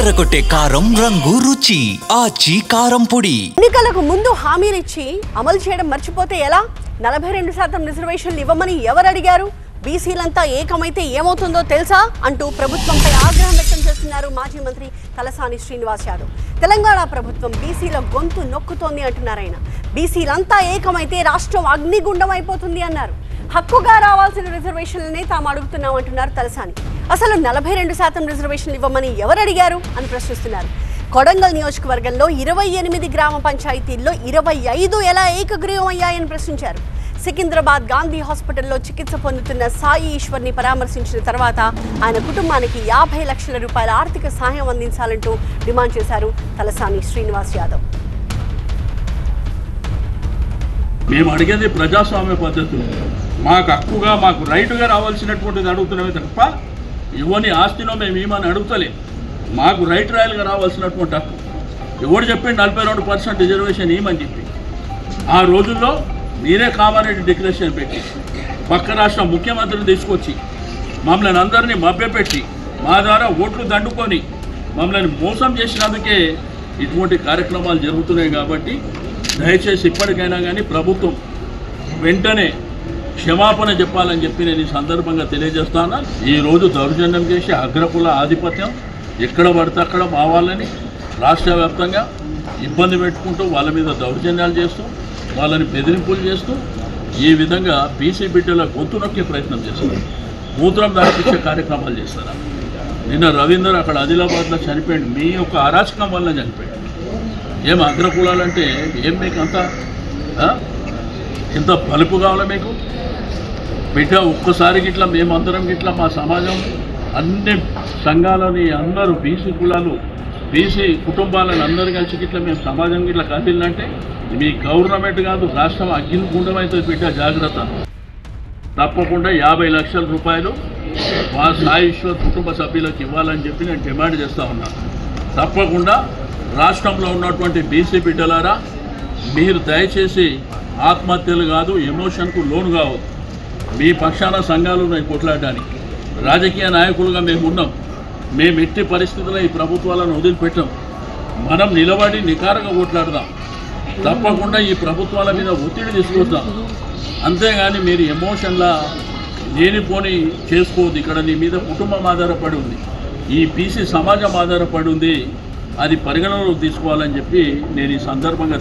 అదరగొట్టే కారం రంగు రుచి ఆచి కారం పొడి. ఎన్నికలకు ముందు హామీలు ఇచ్చి అమలు చేయడం మర్చిపోతే ఎలా? 42% రిజర్వేషన్లు ఇవ్వమని ఎవరు అడిగారు? బీసీలంతా ఏకమైతే ఏమవుతుందో తెలుసా అంటూ ప్రభుత్వంపై ఆగ్రహం వ్యక్తం చేస్తున్నారు మాజీ మంత్రి తలసాని శ్రీనివాస్ యాదవ్. తెలంగాణ ప్రభుత్వం బీసీల గొంతు నొక్కుతోంది అంటున్నారు ఆయన. బీసీలంతా ఏకమైతే రాష్ట్రం అగ్నిగుండం అయిపోతుంది అన్నారు. హక్కుగా రావాల్సిన రిజర్వేషన్లనే తాము అడుగుతున్నామంటున్నారు తలసాని. అసలు 42% రిజర్వేషన్లు ఇవ్వమని ఎవరు అడిగారు అని ప్రశ్నిస్తున్నారు. కొడంగల్ నియోజకవర్గంలో 28 గ్రామ పంచాయతీల్లో 25 ఎలా ఏకగ్రీవం అయ్యాయని ప్రశ్నించారు. సికింద్రాబాద్ గాంధీ హాస్పిటల్లో చికిత్స పొందుతున్న సాయి ఈశ్వర్ని పరామర్శించిన తర్వాత ఆయన కుటుంబానికి 50 లక్షల రూపాయల ఆర్థిక సహాయం అందించాలంటూ డిమాండ్ చేశారు తలసాని శ్రీనివాస్ యాదవ్. మేము అడిగేది ప్రజాస్వామ్య పద్ధతులు, మాకు హక్కుగా మాకు రైటుగా రావాల్సినటువంటిది అడుగుతున్నామే తప్ప ఇవన్నీ ఆస్తిలో మేము ఏమని అడుగుతలే. మాకు రైట్ రాయల్గా రావాల్సినటువంటి హక్కు. ఎవడు చెప్పింది 42% రిజర్వేషన్ ఏమని చెప్పి? ఆ రోజుల్లో మీరే కామారెడ్డి డిక్లరేషన్ పెట్టి పక్క రాష్ట్ర ముఖ్యమంత్రిని తీసుకొచ్చి మమ్మల్ని అందరినీ మభ్యపెట్టి మా ద్వారా ఓట్లు దండుకొని మమ్మల్ని మోసం చేసినందుకే ఇటువంటి కార్యక్రమాలు జరుగుతున్నాయి. కాబట్టి దయచేసి ఇప్పటికైనా కానీ ప్రభుత్వం వెంటనే క్షమాపణ చెప్పాలని చెప్పి నేను ఈ సందర్భంగా తెలియజేస్తాను. ఈరోజు దౌర్జన్యం చేసి అగ్రకుల ఆధిపత్యం ఎక్కడ పడితే అక్కడ మా వాళ్ళని రాష్ట్ర వ్యాప్తంగా ఇబ్బంది పెట్టుకుంటూ వాళ్ళ మీద దౌర్జన్యాలు చేస్తూ వాళ్ళని బెదిరింపులు చేస్తూ ఈ విధంగా బీసీ బిడ్డల గొంతు నొక్కే ప్రయత్నం చేస్తారు. మూత్రం దాటించే కార్యక్రమాలు చేస్తారు. నిన్న రవీందర్ అక్కడ ఆదిలాబాద్లో చనిపోయాడు. మీ యొక్క అరాచకం వల్ల చనిపోయాడు. ఏం అగ్రకులాలంటే ఏం మీకు అంత ఎంత బలుపు కావాలా మీకు? బిడ్డ ఒక్కసారి గిట్లా మేమందరం గిట్లా మా సమాజం అన్ని సంఘాలని అందరూ బీసీ కులాలు బీసీ కుటుంబాలను అందరూ కలిసి గిట్లా మేము సమాజం గిట్లా కదిలినంటే మీ గవర్నమెంట్ కాదు రాష్ట్రం అగ్నిగుండం అవుతుంది. బిడ్డ జాగ్రత్త. తప్పకుండా 50 లక్షల రూపాయలు మా సాయి ఈశ్వర్ కుటుంబ సభ్యులకు ఇవ్వాలని చెప్పి నేను డిమాండ్ చేస్తూ ఉన్నాను. తప్పకుండా రాష్ట్రంలో ఉన్నటువంటి బీసీ బిడ్డలారా, మీరు దయచేసి ఆత్మహత్యలు కాదు ఎమోషన్కు లోను కావద్దు. మీ పక్షాన సంఘాలు ఉన్నాయి కొట్లాడడానికి. రాజకీయ నాయకులుగా మేము ఉన్నాం. మేము ఎట్టి పరిస్థితుల్లో ఈ ప్రభుత్వాలను వదిలిపెట్టాం. మనం నిలబడి నికారంగా కొట్లాడదాం. తప్పకుండా ఈ ప్రభుత్వాల మీద ఒత్తిడి తీసుకొద్దాం. అంతేగాని మీరు ఎమోషన్లా లేనిపోని చేసుకోవద్దు. ఇక్కడ నీ మీద కుటుంబం ఆధారపడి ఉంది, ఈ బీసీ సమాజం ఆధారపడి ఉంది. అది పరిగణనలోకి తీసుకోవాలని చెప్పి నేను ఈ సందర్భంగా